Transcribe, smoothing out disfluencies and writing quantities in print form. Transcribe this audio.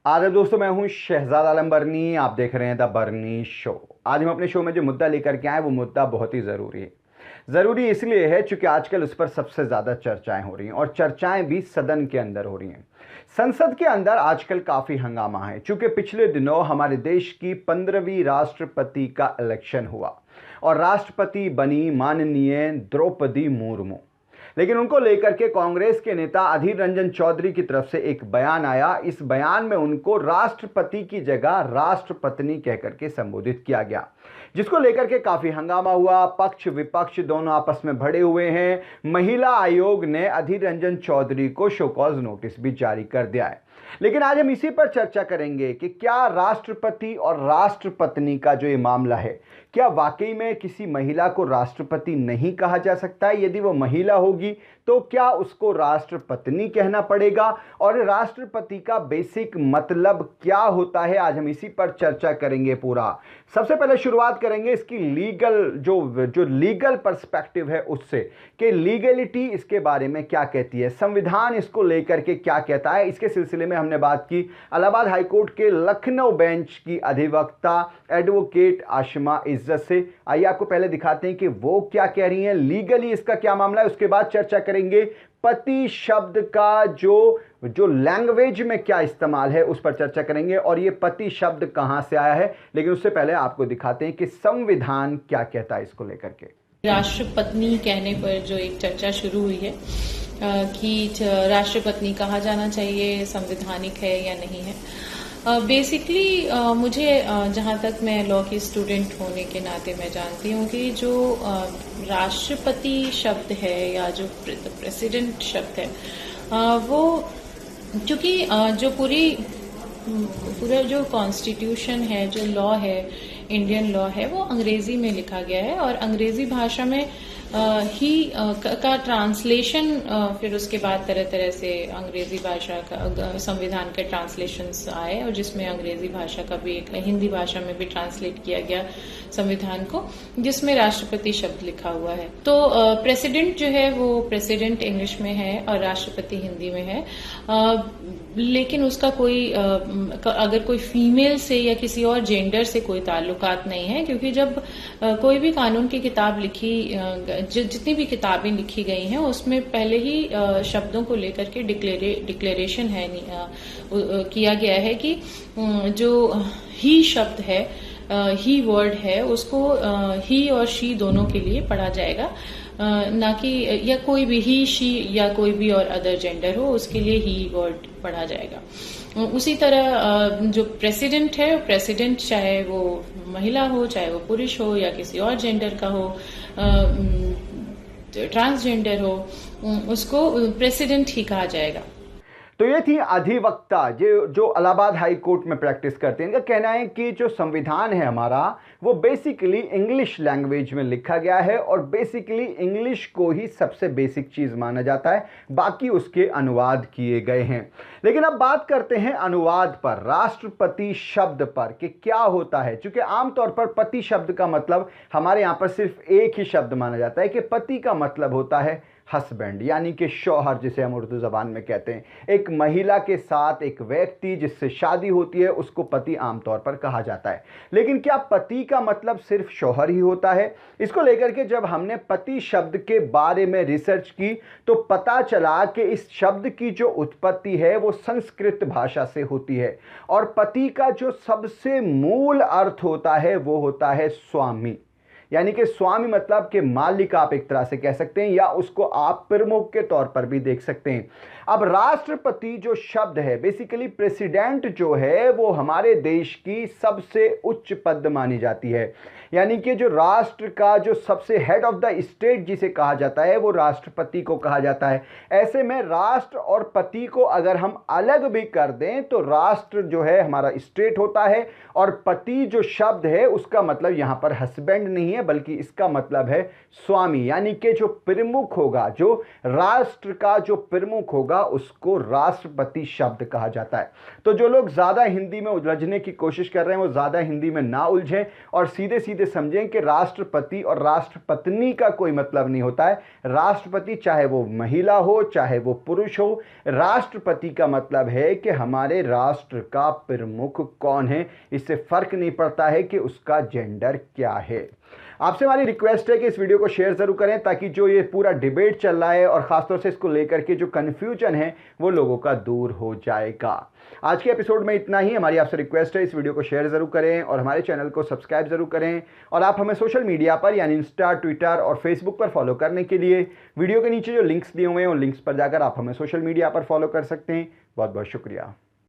आदाब दोस्तों, मैं हूं शहजाद आलम बरनी। आप देख रहे हैं द बरनी शो। आज हम अपने शो में जो मुद्दा लेकर के आए वो मुद्दा बहुत ही ज़रूरी है। ज़रूरी इसलिए है क्योंकि आजकल उस पर सबसे ज़्यादा चर्चाएं हो रही हैं और चर्चाएं भी सदन के अंदर हो रही हैं। संसद के अंदर आजकल काफ़ी हंगामा है क्योंकि पिछले दिनों हमारे देश की 15वीं राष्ट्रपति का इलेक्शन हुआ और राष्ट्रपति बनी माननीय द्रौपदी मुर्मू। लेकिन उनको लेकर के कांग्रेस के नेता अधीर रंजन चौधरी की तरफ से एक बयान आया। इस बयान में उनको राष्ट्रपति की जगह राष्ट्रपत्नी कहकर के संबोधित किया गया, जिसको लेकर के काफी हंगामा हुआ। पक्ष विपक्ष दोनों आपस में भड़े हुए हैं। महिला आयोग ने अधीर रंजन चौधरी को शो कॉज नोटिस भी जारी कर दिया है। लेकिन आज हम इसी पर चर्चा करेंगे कि क्या राष्ट्रपति और राष्ट्रपत्नी का जो ये मामला है, क्या वाकई में किसी महिला को राष्ट्रपति नहीं कहा जा सकता है? यदि वो महिला होगी तो क्या उसको राष्ट्रपत्नी कहना पड़ेगा? और राष्ट्रपति का बेसिक मतलब क्या होता है? आज हम इसी पर चर्चा करेंगे पूरा। सबसे पहले शुरुआत करेंगे इसकी लीगल जो लीगल पर्सपेक्टिव है उससे, कि लीगलिटी इसके बारे में क्या कहती है, संविधान इसको लेकर के क्या कहता है। इसके सिलसिले में हमने बात की इलाहाबाद हाईकोर्ट के लखनऊ बेंच की अधिवक्ता एडवोकेट आशिमा इज्जत से। आइए आपको पहले दिखाते हैं कि वो क्या कह रही हैं, लीगली इसका क्या मामला है। उसके बाद चर्चा करेंगे पति शब्द का जो लैंग्वेज में क्या इस्तेमाल है उस पर चर्चा करेंगे और ये पति शब्द कहां से आया है। लेकिन उससे पहले आपको दिखाते हैं कि संविधान क्या कहता है इसको लेकर के। राष्ट्रपत्नी कहने पर जो एक चर्चा शुरू हुई है कि राष्ट्रपत्नी कहा जाना चाहिए, संवैधानिक है या नहीं है। बेसिकली मुझे जहाँ तक मैं लॉ की स्टूडेंट होने के नाते मैं जानती हूँ कि जो राष्ट्रपति शब्द है या जो प्रेसिडेंट शब्द है वो क्योंकि जो पूरा जो कॉन्स्टिट्यूशन है, जो लॉ है, इंडियन लॉ है, वो अंग्रेजी में लिखा गया है और अंग्रेजी भाषा में का ट्रांसलेशन फिर उसके बाद तरह तरह से अंग्रेजी भाषा का संविधान के ट्रांसलेशंस आए और जिसमें अंग्रेजी भाषा का भी एक हिंदी भाषा में भी ट्रांसलेट किया गया संविधान को, जिसमें राष्ट्रपति शब्द लिखा हुआ है। तो प्रेसिडेंट जो है वो प्रेसिडेंट इंग्लिश में है और राष्ट्रपति हिंदी में है। लेकिन उसका कोई अगर कोई फीमेल से या किसी और जेंडर से कोई ताल्लुकात नहीं है, क्योंकि जब कोई भी कानून की किताब लिखी, जितनी भी किताबें लिखी गई हैं उसमें पहले ही शब्दों को लेकर के डिक्लेरेशन है किया गया है कि जो ही शब्द है, ही वर्ड है, उसको ही और शी दोनों के लिए पढ़ा जाएगा, ना कि या कोई भी ही, शी या कोई भी और अदर जेंडर हो उसके लिए ही वर्ड पढ़ा जाएगा। उसी तरह जो प्रेसिडेंट है, प्रेसिडेंट चाहे वो महिला हो, चाहे वो पुरुष हो या किसी और जेंडर का हो, ट्रांसजेंडर हो, उसको प्रेसिडेंट ही कहा जाएगा। तो ये थी अधिवक्ता जो इलाहाबाद हाई कोर्ट में प्रैक्टिस करते हैं। इनका कहना है कि जो संविधान है हमारा वो बेसिकली इंग्लिश लैंग्वेज में लिखा गया है और बेसिकली इंग्लिश को ही सबसे बेसिक चीज़ माना जाता है, बाकी उसके अनुवाद किए गए हैं। लेकिन अब बात करते हैं अनुवाद पर, राष्ट्रपति शब्द पर, कि क्या होता है। चूंकि आमतौर पर पति शब्द का मतलब हमारे यहाँ पर सिर्फ एक ही शब्द माना जाता है कि पति का मतलब होता है हस्बैंड, यानी कि शौहर, जिसे हम उर्दू ज़बान में कहते हैं। एक महिला के साथ एक व्यक्ति जिससे शादी होती है उसको पति आमतौर पर कहा जाता है। लेकिन क्या पति का मतलब सिर्फ शौहर ही होता है? इसको लेकर के जब हमने पति शब्द के बारे में रिसर्च की तो पता चला कि इस शब्द की जो उत्पत्ति है वो संस्कृत भाषा से होती है और पति का जो सबसे मूल अर्थ होता है वो होता है स्वामी। यानी कि स्वामी मतलब कि मालिक आप एक तरह से कह सकते हैं, या उसको आप प्रमुख के तौर पर भी देख सकते हैं। अब राष्ट्रपति जो शब्द है, बेसिकली प्रेसिडेंट जो है वो हमारे देश की सबसे उच्च पद मानी जाती है। यानी कि जो राष्ट्र का जो सबसे हेड ऑफ द स्टेट जिसे कहा जाता है वो राष्ट्रपति को कहा जाता है। ऐसे में राष्ट्र और पति को अगर हम अलग भी कर दें तो राष्ट्र जो है हमारा स्टेट होता है और पति जो शब्द है उसका मतलब यहाँ पर हस्बैंड नहीं है, है, बल्कि इसका मतलब है स्वामी, यानी कि जो प्रमुख होगा, जो राष्ट्र का जो प्रमुख होगा उसको राष्ट्रपति शब्द कहा जाता है। तो जो लोग ज़्यादा हिंदी में उलझने की कोशिश कर रहे हैं वो ज़्यादा हिंदी में ना उलझें और सीधे सीधे समझें कि राष्ट्रपति और राष्ट्रपत्नी का कोई मतलब नहीं होता है। राष्ट्रपति चाहे वो महिला हो चाहे वो पुरुष हो, राष्ट्रपति का मतलब है कि हमारे राष्ट्र का प्रमुख कौन है। इससे फर्क नहीं पड़ता है कि उसका जेंडर क्या है। आपसे हमारी रिक्वेस्ट है कि इस वीडियो को शेयर जरूर करें ताकि जो ये पूरा डिबेट चल रहा है और खासतौर से इसको लेकर के जो कन्फ्यूजन है वो लोगों का दूर हो जाएगा। आज के एपिसोड में इतना ही। हमारी आपसे रिक्वेस्ट है इस वीडियो को शेयर जरूर करें और हमारे चैनल को सब्सक्राइब जरूर करें। और आप हमें सोशल मीडिया पर यानी इंस्टा, ट्विटर और फेसबुक पर फॉलो करने के लिए वीडियो के नीचे जो लिंक्स दिए हुए हैं उन लिंक्स पर जाकर आप हमें सोशल मीडिया पर फॉलो कर सकते हैं। बहुत बहुत शुक्रिया।